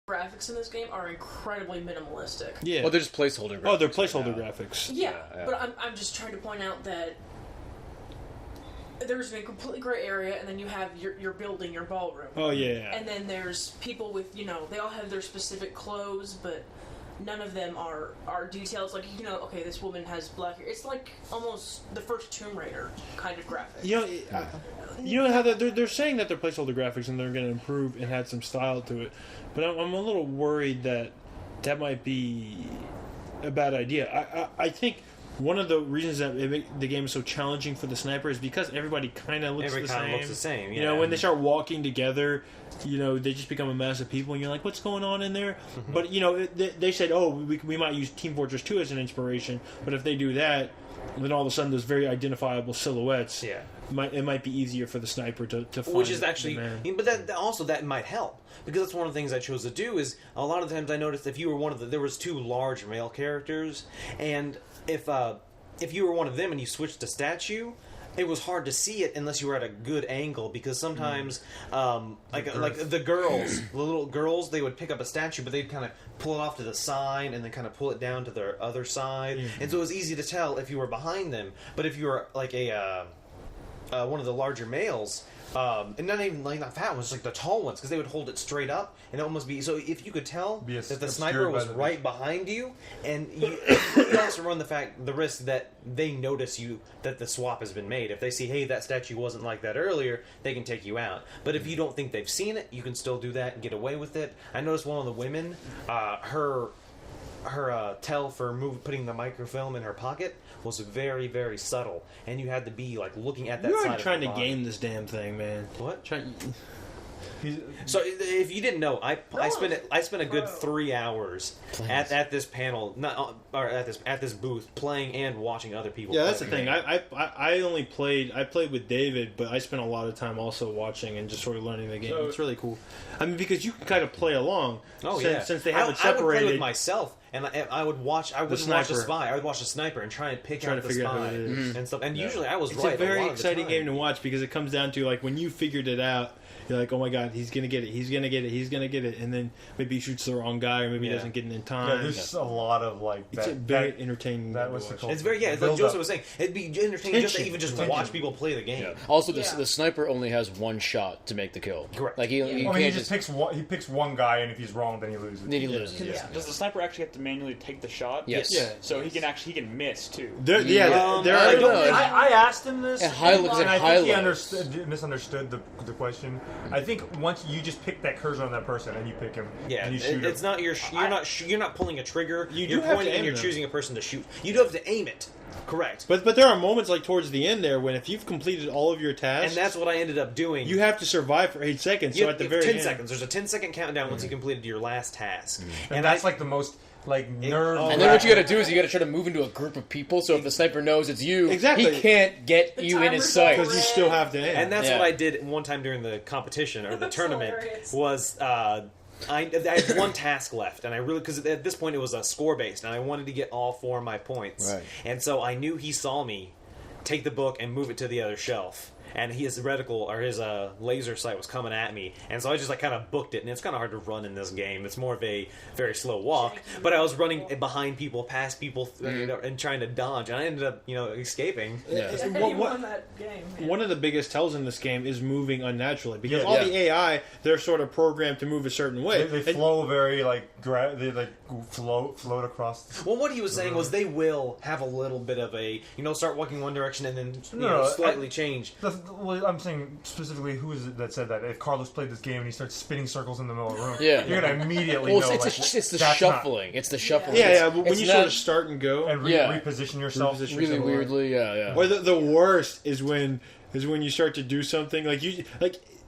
graphics in this game are incredibly minimalistic. Yeah. Well, they're just placeholder graphics. Oh, they're placeholder graphics. Yeah, but I'm just trying to point out that there's a completely gray area, and then you have your building, your ballroom. Oh, yeah. And then there's people with, they all have their specific clothes, but none of them are details. Like, okay, this woman has black hair. It's like almost the first Tomb Raider kind of graphic. You know how they're saying that they're placeholder graphics and they're going to improve and add some style to it, but I'm a little worried that might be a bad idea. I think one of the reasons that the game is so challenging for the sniper is because everybody kind of looks the same. Yeah. When they start walking together, they just become a mass of people, and you're like, what's going on in there? Mm-hmm. But, they said, we might use Team Fortress 2 as an inspiration, but if they do that, then all of a sudden those very identifiable silhouettes, it might be easier for the sniper to find. Which is actually, but that might help. Because that's one of the things I chose to do is, a lot of times I noticed if you were there was two large male characters, and if you were one of them and you switched to statue, it was hard to see it unless you were at a good angle, because sometimes like the little girls, they would pick up a statue, but they'd kind of pull it off to the side and then kind of pull it down to their other side, and so it was easy to tell if you were behind them. But if you were like one of the larger males, and not even like not fat ones, like the tall ones, because they would hold it straight up, and it almost be so. If you could tell that the sniper was right behind you, and you also run the risk that they notice that the swap has been made. If they see, hey, that statue wasn't like that earlier, they can take you out. But if you don't think they've seen it, you can still do that and get away with it. I noticed one of the women, her tell for putting the microfilm in her pocket was very, very subtle, and you had to be like looking at that. You're side trying of the to game this damn thing, man. What? So if you didn't know, I spent a good 3 hours at this panel, at this booth, playing and watching other people. Yeah, that's the thing. I played with David, but I spent a lot of time also watching and just sort of learning the game. So, it's really cool. I mean, because you can kind of play along. Oh, since they have it separated. I would play with myself, and I would watch. I wouldn't watch the spy. I would watch the sniper and try and pick out the spy and stuff. And usually I was right. It's a very exciting game to watch because it comes down to like when you figured it out. You're like, oh my god, he's gonna get it, he's gonna get it, he's gonna get it, and then maybe he shoots the wrong guy, or maybe he doesn't get it in time. Yeah, there's a lot of like. It's very entertaining. That was the culture. It's very it's like Joseph was saying. It'd be entertaining just to even just watch people play the game. Yeah. Also, the sniper only has one shot to make the kill. Correct. Like he just picks one. He picks one guy, and if he's wrong, then he loses. Then he loses. Does the sniper actually have to manually take the shot? Yes. Yeah. So he can miss too. I asked him this, and I think he misunderstood the question. I think once you just pick that cursor on that person and you pick him, and you shoot it's him. not you're not pulling a trigger. You're have pointing to aim and you're them. choosing a person to shoot. You do have to aim it. Correct. But there are moments like towards the end there when if you've completed all of your tasks, and that's what I ended up doing. You have to survive for 8 seconds. So at the very 10 end, seconds. There's a 10-second countdown once you completed your last task, and that's like the most. Nerve. And then what you gotta do is you gotta try to move into a group of people, so if the sniper knows it's you, he can't get you in his sight. Because you still have to aim. And that's what I did one time during the competition, or the tournament, was I had one task left, and I really, because at this point it was a score-based, and I wanted to get all 4 of my points. Right. And so I knew he saw me take the book and move it to the other shelf. And his reticle, or his laser sight was coming at me. And so I just kind of booked it. And it's kind of hard to run in this game. It's more of a very slow walk. But I was running behind people, past people, and trying to dodge. And I ended up, escaping. Yeah. Won that game. One of the biggest tells in this game is moving unnaturally. Because all the AI, they're sort of programmed to move a certain way. They flow very, they float across. Well, what he was saying was they will have a little bit of a, start walking one direction and then slightly change. I'm saying specifically, who is it that said that? If Carlos played this game and he starts spinning circles in the middle of the room, you're going to immediately know. It's the shuffling. It's the shuffling. Yeah, but when you sort of start and go. And reposition yourself. Really weirdly, yeah. Or the worst is when you start to do something,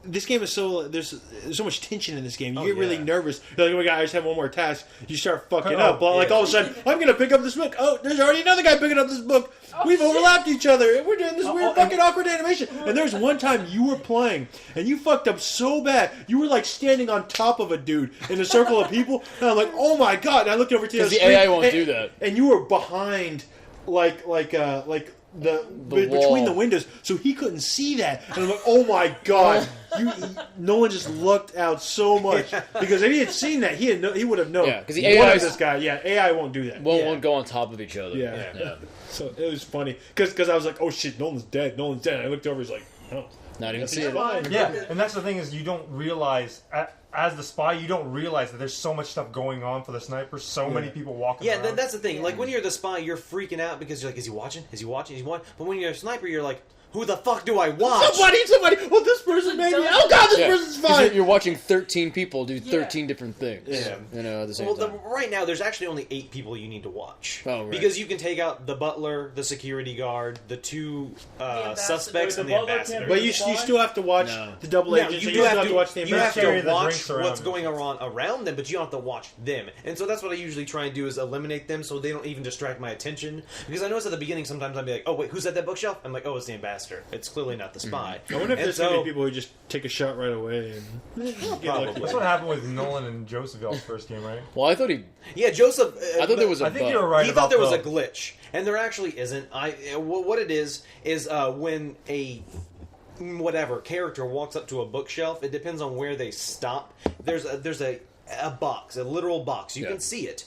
this game is there's so much tension in this game. You get really nervous. You're like, oh my god, I just have one more task. You start fucking up. All of a sudden, I'm going to pick up this book. Oh, there's already another guy picking up this book. We've overlapped each other, and we're doing this weird fucking awkward animation. And there's one time you were playing, and you fucked up so bad. You were standing on top of a dude in a circle of people, and I'm like, oh my god. And I looked over to the AI won't do that. And you were behind, between the windows, so he couldn't see that. And I'm like, oh my god, Nolan just lucked out so much because if he had seen that, he would have known. Yeah, because the AI this guy. Yeah, AI won't do that. Won't go on top of each other. Yeah. So it was funny because I was like, oh shit, Nolan's dead. And I looked over, he's like, oh, not even see it. Yeah, and that's the thing is you don't realize. As the spy, you don't realize that there's so much stuff going on for the sniper. So many people walking around. Yeah, that's the thing. Like, when you're the spy, you're freaking out because you're like, is he watching? Is he watching? But when you're a sniper, you're like, who the fuck do I watch? Somebody. Oh, this person made me. Oh god, this person's fine. You're watching 13 people do 13 different things. Yeah. At the same time. Right now, there's actually only 8 people you need to watch. Oh, right. Because you can take out the butler, the security guard, the 2 suspects, and the ambassador. But you still have to watch the double agents. You have to watch the ambassador. You have to watch what's going on around them, but you don't have to watch them. And so that's what I usually try and do is eliminate them so they don't even distract my attention. Because I notice at the beginning sometimes I'll be like, oh wait, who's at that bookshelf? I'm like, oh, it's the ambassador. It's clearly not the spy. I wonder if there's going to be people who just take a shot right away. Probably. That's what happened with Nolan and Joseph first game, right? Well, I thought he... Yeah, Joseph... I thought there was a I think you were right He thought there was a glitch. And there actually isn't. What it is when a... whatever character walks up to a bookshelf, it depends on where they stop. There's a box, a literal box. You can see it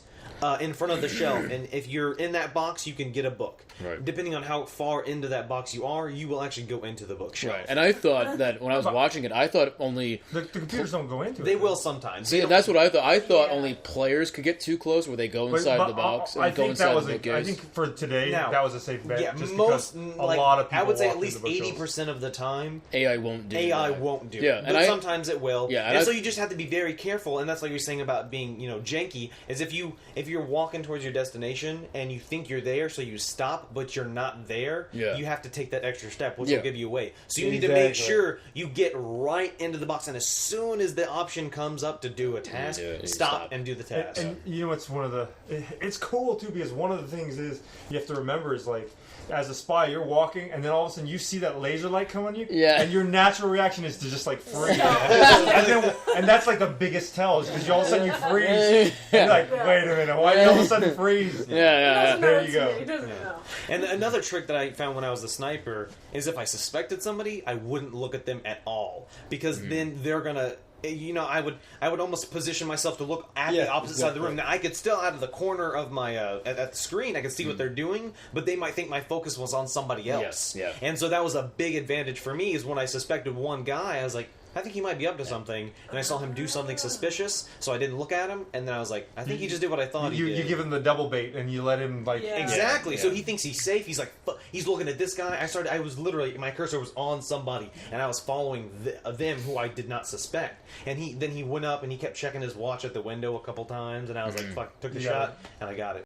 in front of the shelf, and if you're in that box, you can get a book. Right. Depending on how far into that box you are, you will actually go into the bookshelf. Right. And I thought that when I was watching it, I thought only... The computers don't go into it. They will sometimes. See, that's what I thought. I thought only players could get too close where they go inside the box and go inside the bookcase. I think for today, that was a safe bet. Yeah, just most, because a lot of people I would say at least 80% of the time, AI won't do it. Yeah, but sometimes it will. Yeah, and so you just have to be very careful, and that's like you're saying about being, janky, is if you're walking towards your destination and you think you're there, so you stop, but you're not there, you have to take that extra step, which will give you away. So you need to make sure you get right into the box, and as soon as the option comes up to do a task, stop and do the task. And you know, it's cool too, because one of the things is you have to remember is like, as a spy, you're walking, and then all of a sudden you see that laser light come on you, and your natural reaction is to just like freeze. and that's like the biggest tell, is because all of a sudden you freeze, and you're like, wait a minute, why you all of a sudden freeze? There you go. And another trick that I found when I was the sniper is if I suspected somebody, I wouldn't look at them at all, because then they're gonna... I would almost position myself to look at the opposite side of the room. Now, I could still, out of the corner of my at the screen, I could see what they're doing, but they might think my focus was on somebody else. And so that was a big advantage for me, is when I suspected one guy, I was like, I think he might be up to something, and I saw him do something suspicious, so I didn't look at him, and then I was like, I think he just did what I thought he did. You give him the double bait, and you let him, like... Exactly, so he thinks he's safe, he's like, he's looking at this guy, I was literally, my cursor was on somebody, and I was following them who I did not suspect, and then he went up, and he kept checking his watch at the window a couple times, and I was like, fuck, took the shot, and I got it.